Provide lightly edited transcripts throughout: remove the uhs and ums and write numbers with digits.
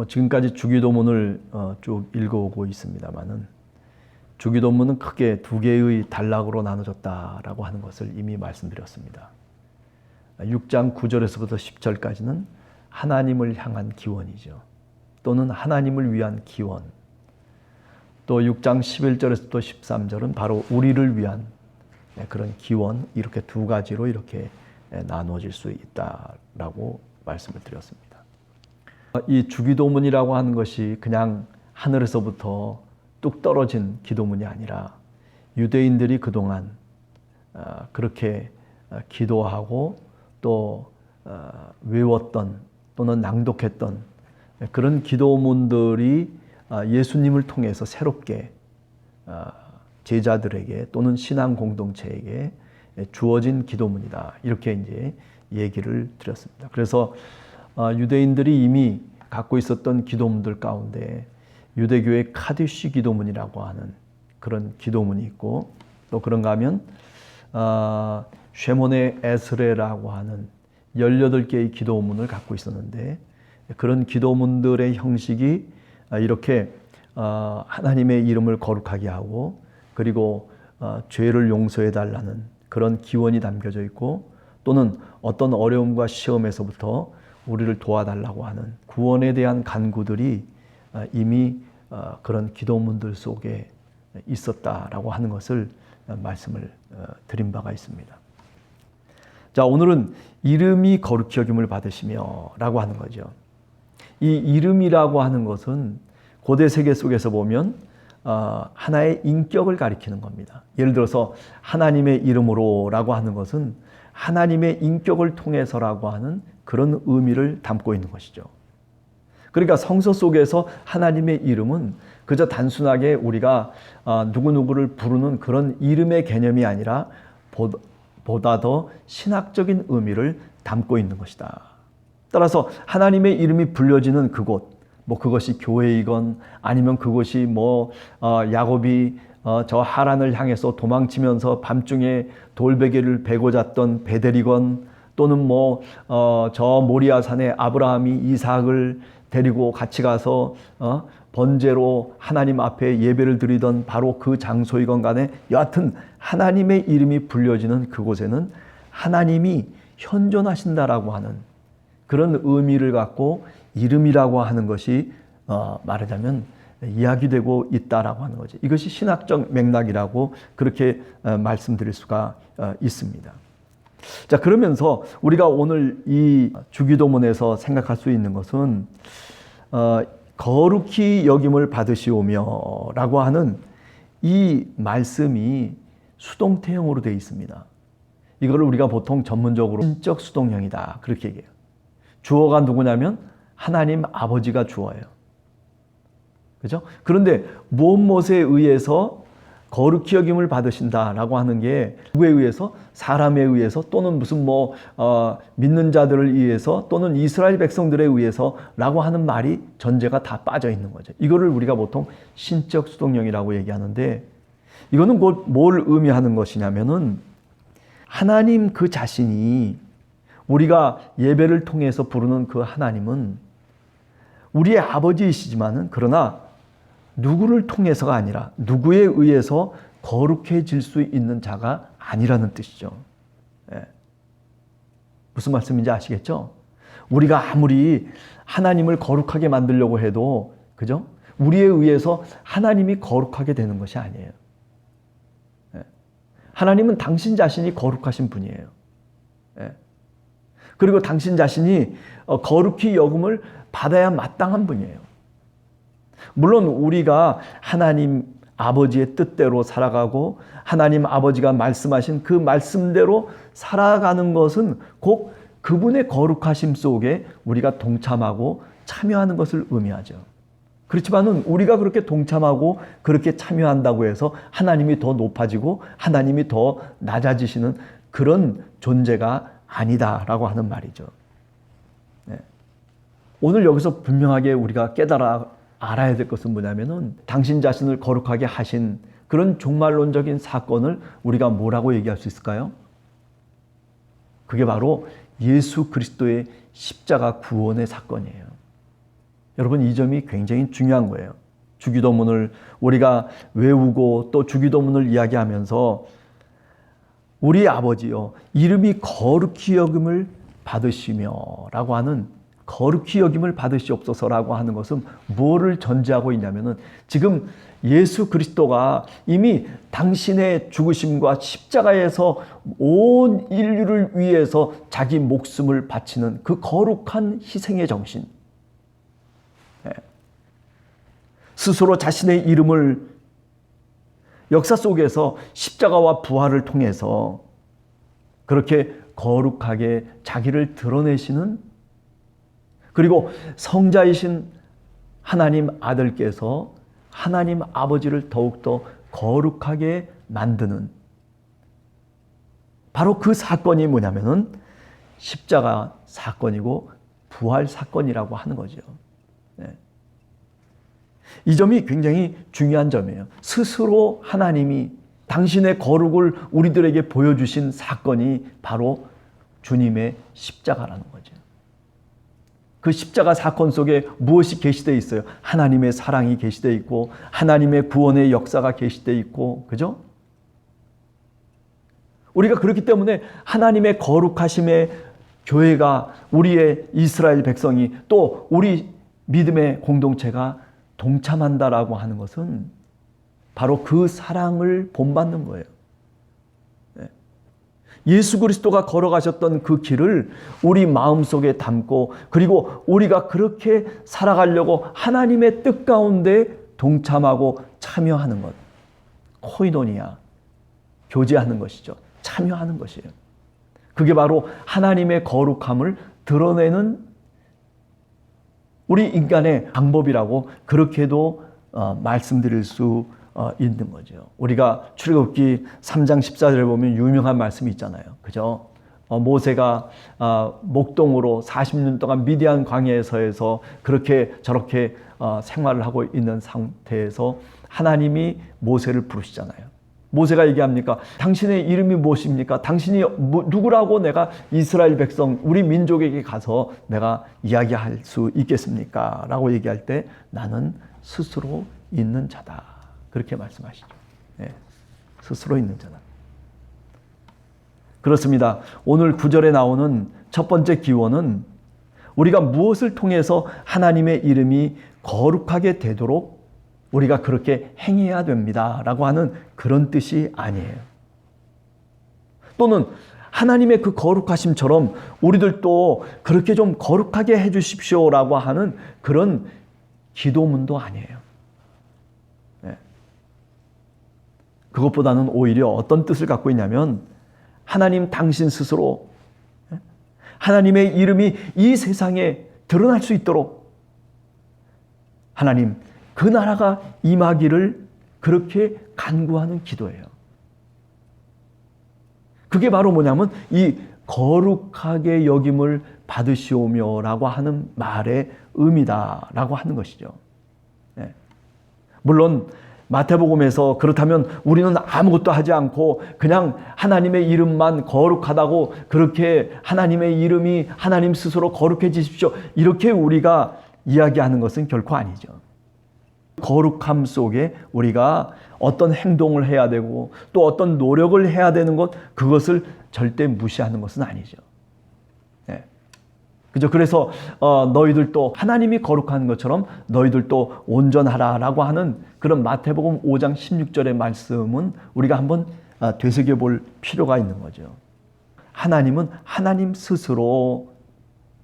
지금까지 주기도문을 쭉 읽어오고 있습니다만은 주기도문은 크게 두 개의 단락으로 나눠졌다라고 하는 것을 이미 말씀드렸습니다. 6장 9절에서부터 10절까지는 하나님을 향한 기원이죠. 또는 하나님을 위한 기원. 또 6장 11절에서부터 13절은 바로 우리를 위한 그런 기원, 이렇게 두 가지로 이렇게 나누어질 수 있다라고 말씀을 드렸습니다. 이 주기도문이라고 하는 것이 그냥 하늘에서부터 뚝 떨어진 기도문이 아니라 유대인들이 그동안 그렇게 기도하고 또 외웠던 또는 낭독했던 그런 기도문들이 예수님을 통해서 새롭게 제자들에게 또는 신앙 공동체에게 주어진 기도문이다. 이렇게 이제 얘기를 드렸습니다. 그래서 유대인들이 이미 갖고 있었던 기도문들 가운데 유대교의 카디시 기도문이라고 하는 그런 기도문이 있고, 또 그런가 하면 쉐몬의 에스레라고 하는 18개의 기도문을 갖고 있었는데, 그런 기도문들의 형식이 이렇게 하나님의 이름을 거룩하게 하고, 그리고 죄를 용서해 달라는 그런 기원이 담겨져 있고, 또는 어떤 어려움과 시험에서부터 우리를 도와달라고 하는 구원에 대한 간구들이 이미 그런 기도문들 속에 있었다라고 하는 것을 말씀을 드린 바가 있습니다. 자, 오늘은 이름이 거룩히 여김을 받으시며 라고 하는 거죠. 이 이름이라고 하는 것은 고대 세계 속에서 보면 하나의 인격을 가리키는 겁니다. 예를 들어서 하나님의 이름으로 라고 하는 것은 하나님의 인격을 통해서라고 하는 그런 의미를 담고 있는 것이죠. 그러니까 성서 속에서 하나님의 이름은 그저 단순하게 우리가 누구누구를 부르는 그런 이름의 개념이 아니라 보다 더 신학적인 의미를 담고 있는 것이다. 따라서 하나님의 이름이 불려지는 그곳, 그것이 교회이건 아니면 그것이 야곱이 저 하란을 향해서 도망치면서 밤중에 돌베개를 베고 잤던 베델이건, 또는 저 모리아산에 아브라함이 이삭을 데리고 같이 가서 번제로 하나님 앞에 예배를 드리던 바로 그 장소이건 간에, 여하튼 하나님의 이름이 불려지는 그곳에는 하나님이 현존하신다라고 하는 그런 의미를 갖고 이름이라고 하는 것이 말하자면 이야기되고 있다라고 하는 거죠. 이것이 신학적 맥락이라고 그렇게 말씀드릴 수가 있습니다. 자, 그러면서 우리가 오늘 이 주기도문에서 생각할 수 있는 것은 거룩히 여김을 받으시오며 라고 하는 이 말씀이 수동태형으로 되어 있습니다. 이거를 우리가 보통 전문적으로 신적 수동형이다 그렇게 얘기해요. 주어가 누구냐면 하나님 아버지가 주어예요. 그죠? 그런데 무엇에 의해서 거룩히 여김을 받으신다라고 하는 게 누구에 의해서? 사람에 의해서, 또는 무슨 믿는 자들을 위해서, 또는 이스라엘 백성들에 의해서라고 하는 말이 전제가 다 빠져 있는 거죠. 이거를 우리가 보통 신적 수동형이라고 얘기하는데, 이거는 곧 뭘 의미하는 것이냐면은 하나님 그 자신이, 우리가 예배를 통해서 부르는 그 하나님은 우리의 아버지이시지만은, 그러나 누구를 통해서가 아니라 누구에 의해서 거룩해질 수 있는 자가 아니라는 뜻이죠. 예. 무슨 말씀인지 아시겠죠? 우리가 아무리 하나님을 거룩하게 만들려고 해도, 그죠? 우리에 의해서 하나님이 거룩하게 되는 것이 아니에요. 예. 하나님은 당신 자신이 거룩하신 분이에요. 예. 그리고 당신 자신이 거룩히 여김을 받아야 마땅한 분이에요. 물론 우리가 하나님 아버지의 뜻대로 살아가고 하나님 아버지가 말씀하신 그 말씀대로 살아가는 것은 곧 그분의 거룩하심 속에 우리가 동참하고 참여하는 것을 의미하죠. 그렇지만은 우리가 그렇게 동참하고 그렇게 참여한다고 해서 하나님이 더 높아지고 하나님이 더 낮아지시는 그런 존재가 아니다라고 하는 말이죠. 네. 오늘 여기서 분명하게 우리가 알아야 될 것은 뭐냐면은 당신 자신을 거룩하게 하신 그런 종말론적인 사건을 우리가 뭐라고 얘기할 수 있을까요? 그게 바로 예수 그리스도의 십자가 구원의 사건이에요. 여러분, 이 점이 굉장히 중요한 거예요. 주기도문을 우리가 외우고 또 주기도문을 이야기하면서 우리 아버지여 이름이 거룩히 여김을 받으시며 라고 하는, 거룩히 여김을 받으시옵소서라고 하는 것은 뭐를 전제하고 있냐면은 지금 예수 그리스도가 이미 당신의 죽으심과 십자가에서 온 인류를 위해서 자기 목숨을 바치는 그 거룩한 희생의 정신, 스스로 자신의 이름을 역사 속에서 십자가와 부활을 통해서 그렇게 거룩하게 자기를 드러내시는, 그리고 성자이신 하나님 아들께서 하나님 아버지를 더욱더 거룩하게 만드는, 바로 그 사건이 뭐냐면은 십자가 사건이고 부활 사건이라고 하는 거죠. 이 점이 굉장히 중요한 점이에요. 스스로 하나님이 당신의 거룩을 우리들에게 보여주신 사건이 바로 주님의 십자가라는 거죠. 그 십자가 사건 속에 무엇이 계시되어 있어요? 하나님의 사랑이 계시되어 있고 하나님의 구원의 역사가 계시되어 있고, 그죠? 우리가 그렇기 때문에 하나님의 거룩하심의 교회가, 우리의 이스라엘 백성이, 또 우리 믿음의 공동체가 동참한다라고 하는 것은 바로 그 사랑을 본받는 거예요. 예수 그리스도가 걸어가셨던 그 길을 우리 마음속에 담고, 그리고 우리가 그렇게 살아가려고 하나님의 뜻 가운데 동참하고 참여하는 것, 코이노니아, 교제하는 것이죠. 참여하는 것이에요. 그게 바로 하나님의 거룩함을 드러내는 우리 인간의 방법이라고 그렇게도 말씀드릴 수 있는 거죠. 우리가 출애굽기 3장 14절에 보면 유명한 말씀이 있잖아요. 그죠? 모세가 목동으로 40년 동안 미디안 광야에서 그렇게 저렇게 생활을 하고 있는 상태에서 하나님이 모세를 부르시잖아요. 모세가 얘기합니까? 당신의 이름이 무엇입니까? 당신이 누구라고 내가 이스라엘 백성, 우리 민족에게 가서 내가 이야기할 수 있겠습니까? 라고 얘기할 때 나는 스스로 있는 자다. 그렇게 말씀하시죠. 네, 스스로 있는 자다. 그렇습니다. 오늘 9절에 나오는 첫 번째 기원은 우리가 무엇을 통해서 하나님의 이름이 거룩하게 되도록 우리가 그렇게 행해야 됩니다 라고 하는 그런 뜻이 아니에요. 또는 하나님의 그 거룩하심처럼 우리들도 그렇게 좀 거룩하게 해주십시오 라고 하는 그런 기도문도 아니에요. 네. 그것보다는 오히려 어떤 뜻을 갖고 있냐면 하나님 당신 스스로 하나님의 이름이 이 세상에 드러날 수 있도록 하나님 그 나라가 임하기를 그렇게 간구하는 기도예요. 그게 바로 뭐냐면 이 거룩하게 여김을 받으시오며 라고 하는 말의 의미다라고 하는 것이죠. 네. 물론 마태복음에서 그렇다면 우리는 아무것도 하지 않고 그냥 하나님의 이름만 거룩하다고, 그렇게 하나님의 이름이 하나님 스스로 거룩해지십시오, 이렇게 우리가 이야기하는 것은 결코 아니죠. 거룩함 속에 우리가 어떤 행동을 해야 되고 또 어떤 노력을 해야 되는 것, 그것을 절대 무시하는 것은 아니죠. 네. 그죠? 그래서 너희들도 하나님이 거룩한 것처럼 너희들도 온전하라라고 하는 그런 마태복음 5장 16절의 말씀은 우리가 한번 되새겨 볼 필요가 있는 거죠. 하나님은 하나님 스스로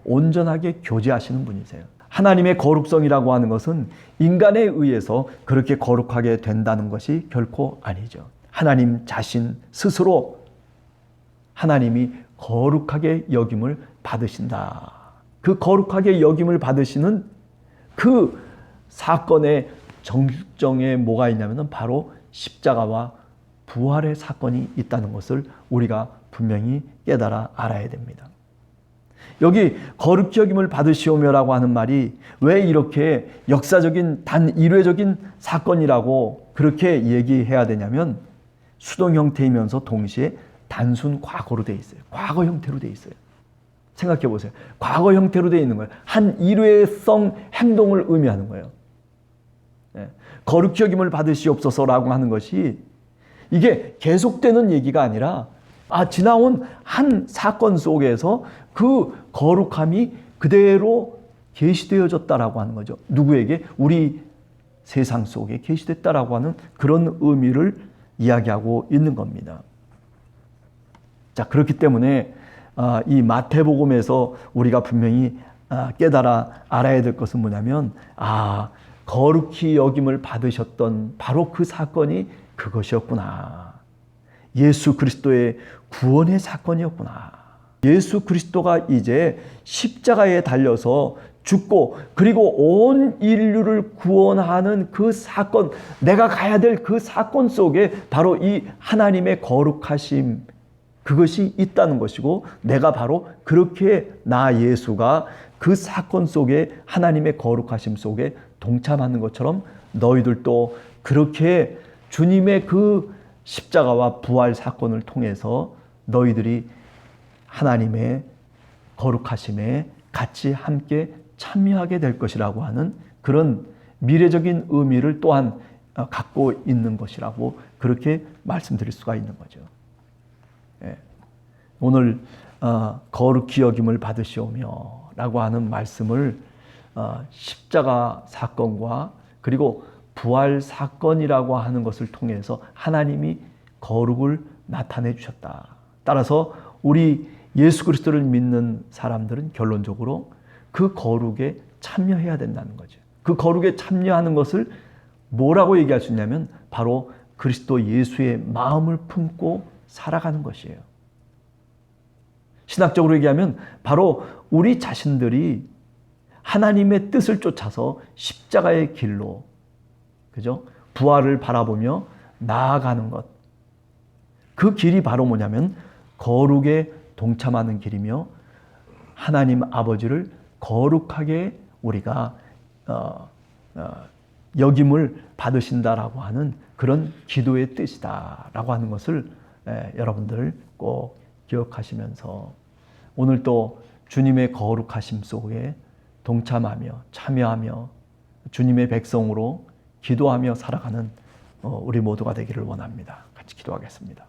온전하게 교제하시는 분이세요. 하나님의 거룩성이라고 하는 것은 인간에 의해서 그렇게 거룩하게 된다는 것이 결코 아니죠. 하나님 자신 스스로 하나님이 거룩하게 여김을 받으신다. 그 거룩하게 여김을 받으시는 그 사건의 정정에 뭐가 있냐면 바로 십자가와 부활의 사건이 있다는 것을 우리가 분명히 깨달아 알아야 됩니다. 여기 거룩히 여김을 받으시오며라고 하는 말이 왜 이렇게 역사적인 단 일회적인 사건이라고 그렇게 얘기해야 되냐면 수동 형태이면서 동시에 단순 과거로 돼 있어요. 과거 형태로 돼 있어요. 생각해 보세요. 과거 형태로 되어 있는 거예요. 한 일회성 행동을 의미하는 거예요. 거룩히 여김을 받으시옵소서라고 하는 것이 이게 계속되는 얘기가 아니라 지나온 한 사건 속에서 그 거룩함이 그대로 계시되어졌다라고 하는 거죠. 누구에게? 우리 세상 속에 계시됐다라고 하는 그런 의미를 이야기하고 있는 겁니다. 자, 그렇기 때문에 이 마태복음에서 우리가 분명히 깨달아 알아야 될 것은 뭐냐면 거룩히 여김을 받으셨던 바로 그 사건이 그것이었구나. 예수 그리스도의 구원의 사건이었구나. 예수 그리스도가 이제 십자가에 달려서 죽고 그리고 온 인류를 구원하는 그 사건, 내가 가야 될 그 사건 속에 바로 이 하나님의 거룩하심, 그것이 있다는 것이고, 내가 바로 그렇게 나 예수가 그 사건 속에 하나님의 거룩하심 속에 동참하는 것처럼 너희들도 그렇게 주님의 그 십자가와 부활 사건을 통해서 너희들이 하나님의 거룩하심에 같이 함께 참여하게 될 것이라고 하는 그런 미래적인 의미를 또한 갖고 있는 것이라고 그렇게 말씀드릴 수가 있는 거죠. 오늘 거룩히 여김을 받으시오며 라고 하는 말씀을 십자가 사건과 그리고 부활 사건이라고 하는 것을 통해서 하나님이 거룩을 나타내 주셨다. 따라서 우리 예수 그리스도를 믿는 사람들은 결론적으로 그 거룩에 참여해야 된다는 거죠. 그 거룩에 참여하는 것을 뭐라고 얘기할 수 있냐면 바로 그리스도 예수의 마음을 품고 살아가는 것이에요. 신학적으로 얘기하면 바로 우리 자신들이 하나님의 뜻을 쫓아서 십자가의 길로, 그죠? 부활을 바라보며 나아가는 것. 그 길이 바로 뭐냐면 거룩에 동참하는 길이며 하나님 아버지를 거룩하게 우리가 여김을 받으신다라고 하는 그런 기도의 뜻이다라고 하는 것을 여러분들 꼭 기억하시면서 오늘 또 주님의 거룩하심 속에 동참하며 참여하며 주님의 백성으로 기도하며 살아가는 우리 모두가 되기를 원합니다. 같이 기도하겠습니다.